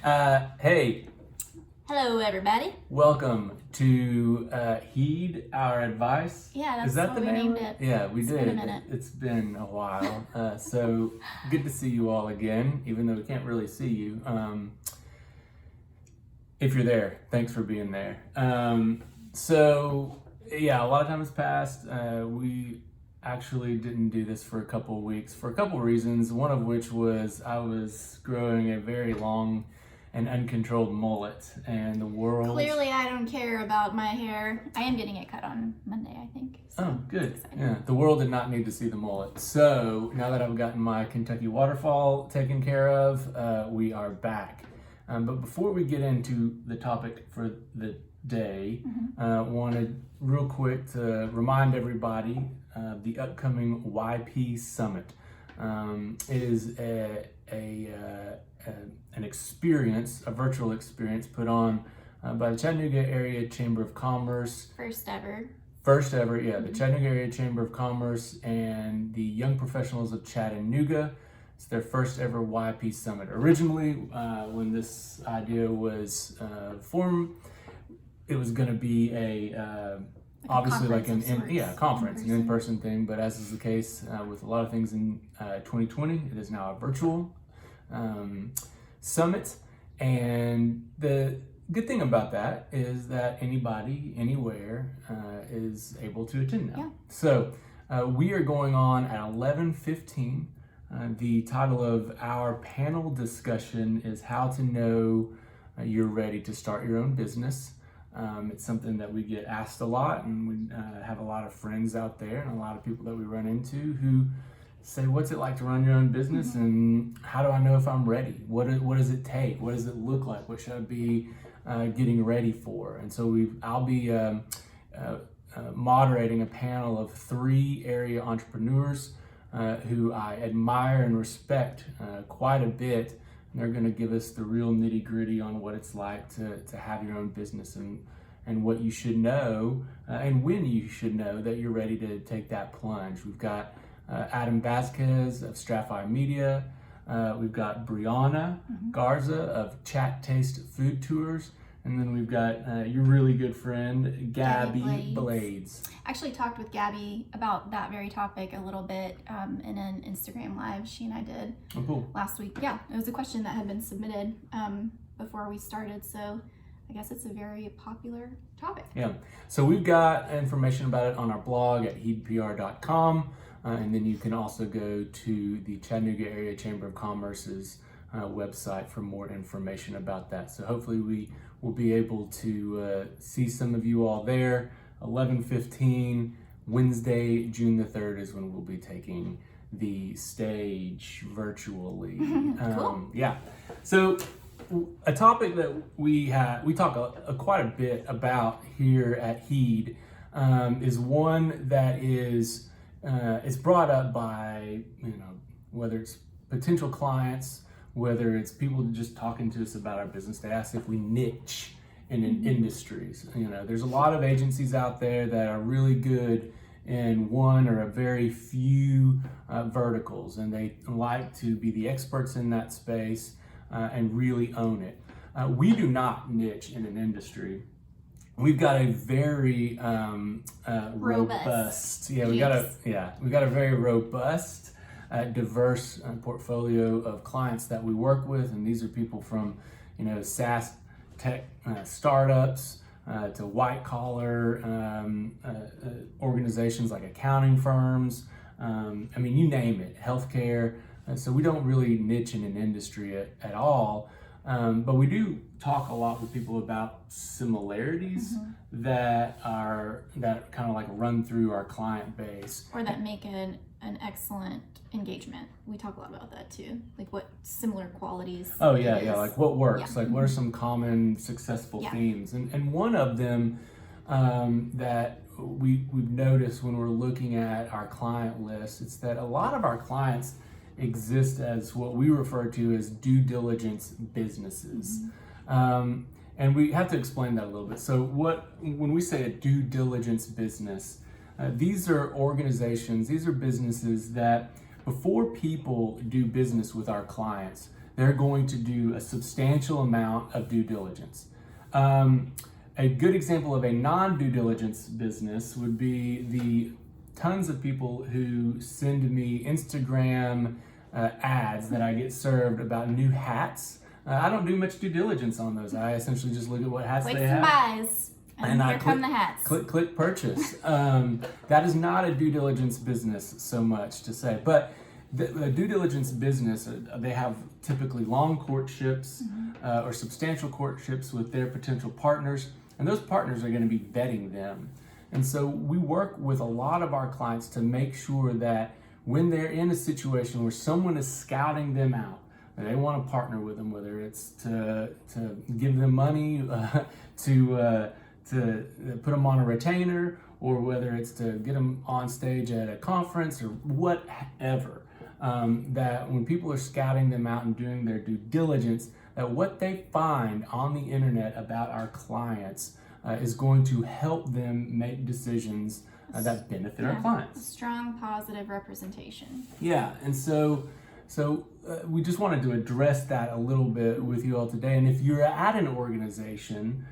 Hey, Hello, everybody. welcome to Heed Our Advice. Yeah, that's Is that what the we name? named it. Yeah, we It's did. been a minute. It's been a while. So good to see you all again, even though we can't really see you. If you're there, thanks for being there. A lot of time has passed. We actually didn't do this for a couple of weeks for a couple of reasons. One of which was I was growing a very long and uncontrolled mullet, and the world. Clearly, I don't care about my hair. I am getting it cut on Monday, I think. So Oh, good. excited. Yeah, the world did not need to see the mullet. So now that I've gotten my Kentucky waterfall taken care of, we are back. But before we get into the topic for the day, wanted real quick to remind everybody of the upcoming YPeace Summit. It is an experience, a virtual experience put on by the Chattanooga Area Chamber of Commerce. First ever. The Chattanooga Area Chamber of Commerce and the Young Professionals of Chattanooga. It's their first ever YPeace Summit. Originally, when this idea was formed, it was going to be obviously like an in-person thing. But as is the case with a lot of things in 2020, it is now a virtual summit. And the good thing about that is that anybody, anywhere, is able to attend now. Yeah. So we are going on at 11:15. The title of our panel discussion is How to Know You're Ready to Start Your Own Business. It's something that we get asked a lot, and we have a lot of friends out there and a lot of people that we run into who say, what's it like to run your own business, and how do I know if I'm ready? What does it take? What does it look like? What should I be getting ready for? And so I'll be moderating a panel of 3 area entrepreneurs who I admire and respect quite a bit. And they're going to give us the real nitty gritty on what it's like to have your own business and what you should know and when you should know that you're ready to take that plunge. We've got Adam Vasquez of Strathfire Media. We've got Brianna Garza of Chat Taste Food Tours. And then we've got your really good friend, Gabby Blades. I actually talked with Gabby about that very topic a little bit in an Instagram live she and I did last week. Yeah, it was a question that had been submitted before we started, so I guess it's a very popular topic. Yeah, so we've got information about it on our blog at heedpr.com, and then you can also go to the Chattanooga Area Chamber of Commerce's website for more information about that. So hopefully we will be able to see some of you all there. 11:15, Wednesday, June the 3rd is when we'll be taking the stage virtually. Cool. Yeah. So a topic that we talk quite a bit about here at Heed is one that is brought up by, whether it's potential clients, whether it's people just talking to us about our business. They ask if we niche in industries. There's a lot of agencies out there that are really good in one or a very few verticals, and they like to be the experts in that space and really own it. We do not niche in an industry. We've got a very robust. We got a very robust, diverse portfolio of clients that we work with, and these are people from SaaS tech startups to white collar organizations like accounting firms. You name it, healthcare. So we don't really niche in an industry at all, but we do talk a lot with people about similarities that kind of like run through our client base, Or that make an excellent engagement. We talk a lot about that too, like what similar qualities. Like what works, Yeah. like what are some common successful themes, and one of them that we've noticed when we're looking at our client list, it's that a lot of our clients exist as what we refer to as due diligence businesses. And we have to explain that a little bit. So when we say a due diligence business, these are organizations, these are businesses that before people do business with our clients, they're going to do a substantial amount of due diligence. A good example of a non-due diligence business would be the tons of people who send me Instagram ads that I get served about new hats. I don't do much due diligence on those. I essentially just look at what hats they have. Buys, and here come the hats. Click purchase. That is not a due diligence business so much to say, but the due diligence business, they have typically long courtships or substantial courtships with their potential partners, and those partners are going to be vetting them. And so we work with a lot of our clients to make sure that when they're in a situation where someone is scouting them out, and they want to partner with them, whether it's to give them money, to put them on a retainer, or whether it's to get them on stage at a conference or whatever, that when people are scouting them out and doing their due diligence, that what they find on the internet about our clients is going to help them make decisions that benefit our clients. A strong positive representation. Yeah, and so we just wanted to address that a little bit with you all today. And if you're at an organization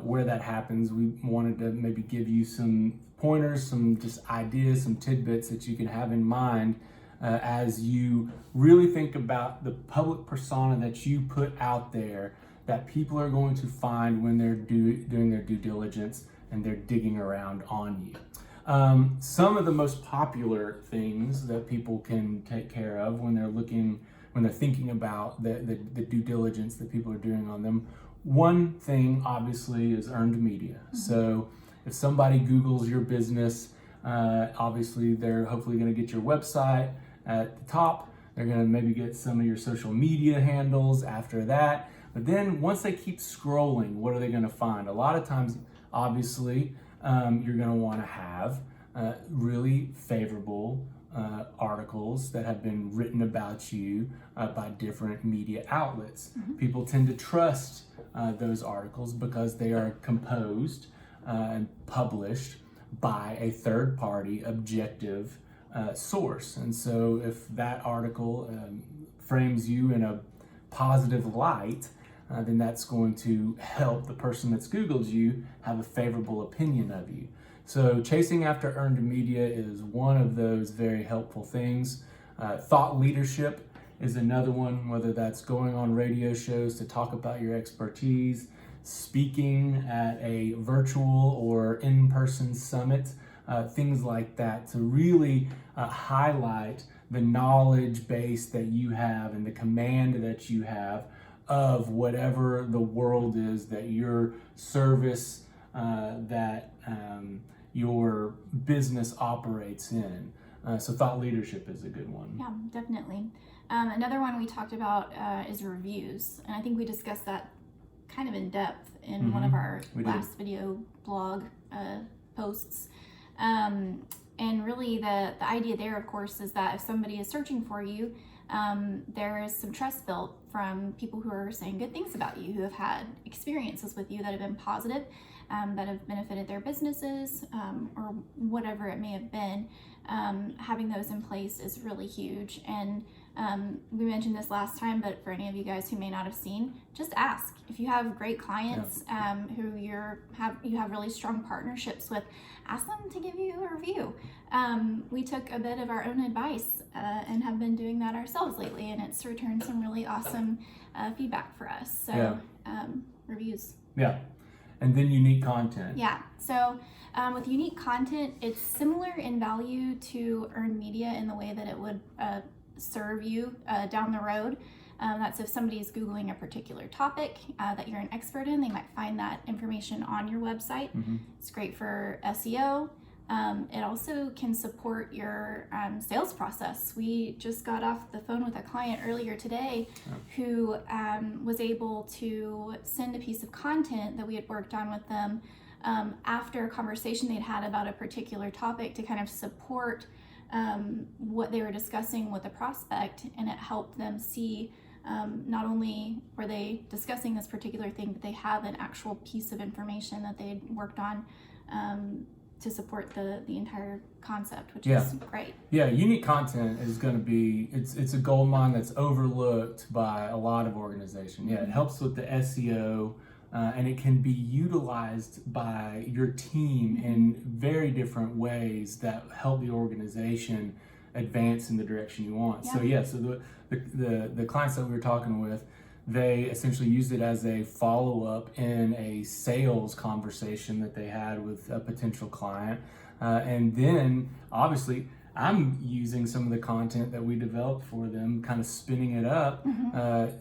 where that happens, we wanted to maybe give you some pointers, some just ideas, some tidbits that you can have in mind as you really think about the public persona that you put out there that people are going to find when they're doing their due diligence and they're digging around on you. Some of the most popular things that people can take care of when they're thinking about the due diligence that people are doing on them. One thing, obviously, is earned media. So if somebody Googles your business, obviously they're hopefully going to get your website at the top. They're going to maybe get some of your social media handles after that. But then once they keep scrolling, what are they going to find? A lot of times, obviously, you're going to want to have really favorable articles that have been written about you by different media outlets. People tend to trust those articles because they are composed and published by a third-party objective source. And so if that article frames you in a positive light, then that's going to help the person that's Googled you have a favorable opinion of you. So chasing after earned media is one of those very helpful things. Thought leadership is another one, whether that's going on radio shows to talk about your expertise, speaking at a virtual or in-person summit, things like that, to really highlight the knowledge base that you have and the command that you have of whatever the world is that your service, that your business operates in. So thought leadership is a good one. Yeah, definitely. Another one we talked about is reviews. And I think we discussed that kind of in depth in one of our last video blog posts. And really the idea there, of course, is that if somebody is searching for you, there is some trust built from people who are saying good things about you, who have had experiences with you that have been positive, that have benefited their businesses, or whatever it may have been. Having those in place is really huge. And we mentioned this last time, but for any of you guys who may not have seen, just ask. If you have great clients who you have really strong partnerships with, ask them to give you a review. We took a bit of our own advice and have been doing that ourselves lately, and it's returned some really awesome feedback for us. So reviews. Yeah. And then unique content. Yeah. So with unique content, it's similar in value to earned media in the way that it would serve you down the road. That's if somebody is Googling a particular topic that you're an expert in, they might find that information on your website. It's great for SEO. It also can support your sales process. We just got off the phone with a client earlier today who was able to send a piece of content that we had worked on with them after a conversation they'd had about a particular topic to kind of support what they were discussing with the prospect, and it helped them see not only were they discussing this particular thing, but they have an actual piece of information that they had worked on to support the entire concept, which Yeah. is great. Yeah, unique content is going to be, it's a gold mine that's overlooked by a lot of organizations. Yeah, it helps with the SEO, and it can be utilized by your team in very different ways that help the organization advance in the direction you want. Yeah. So the clients that we were talking with, they essentially used it as a follow-up in a sales conversation that they had with a potential client. And then obviously I'm using some of the content that we developed for them, kind of spinning it up,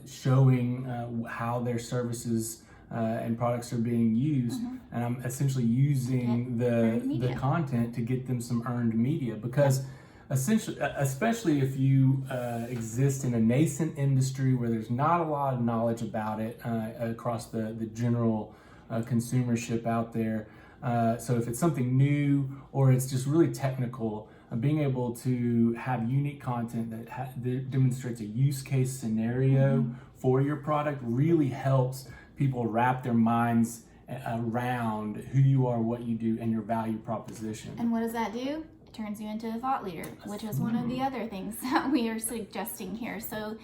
showing how their services and products are being used. And I'm essentially using the content to get them some earned media, because essentially, especially if you exist in a nascent industry where there's not a lot of knowledge about it across the general consumership out there. So if it's something new or it's just really technical, being able to have unique content that demonstrates a use case scenario for your product really helps people wrap their minds around who you are, what you do, and your value proposition. And what does that do? It turns you into a thought leader, which is one of the other things that we are suggesting here. So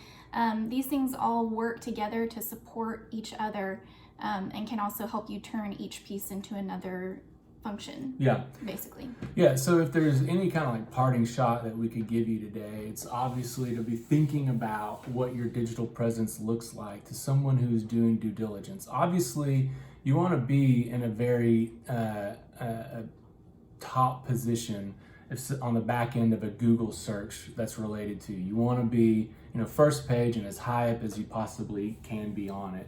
these things all work together to support each other, and can also help you turn each piece into another function. Yeah. Basically. Yeah, so if there's any kind of like parting shot that we could give you today, it's obviously to be thinking about what your digital presence looks like to someone who's doing due diligence. Obviously, you want to be in a very top position if on the back end of a Google search that's related to you. You want to be, first page and as high up as you possibly can be on it.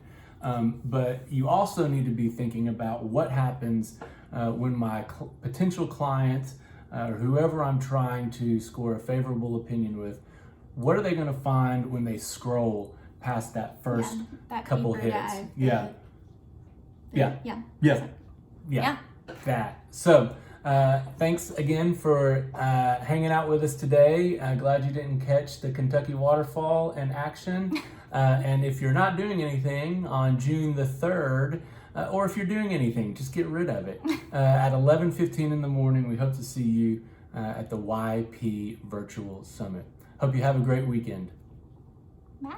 But you also need to be thinking about what happens when my potential client or whoever I'm trying to score a favorable opinion with, what are they going to find when they scroll past that first that couple hits? Dive, That. So thanks again for hanging out with us today. Glad you didn't catch the Kentucky waterfall in action. And if you're not doing anything on June the 3rd, or if you're doing anything, just get rid of it. At 11:15 in the morning, we hope to see you at the YP Virtual Summit. Hope you have a great weekend. Bye.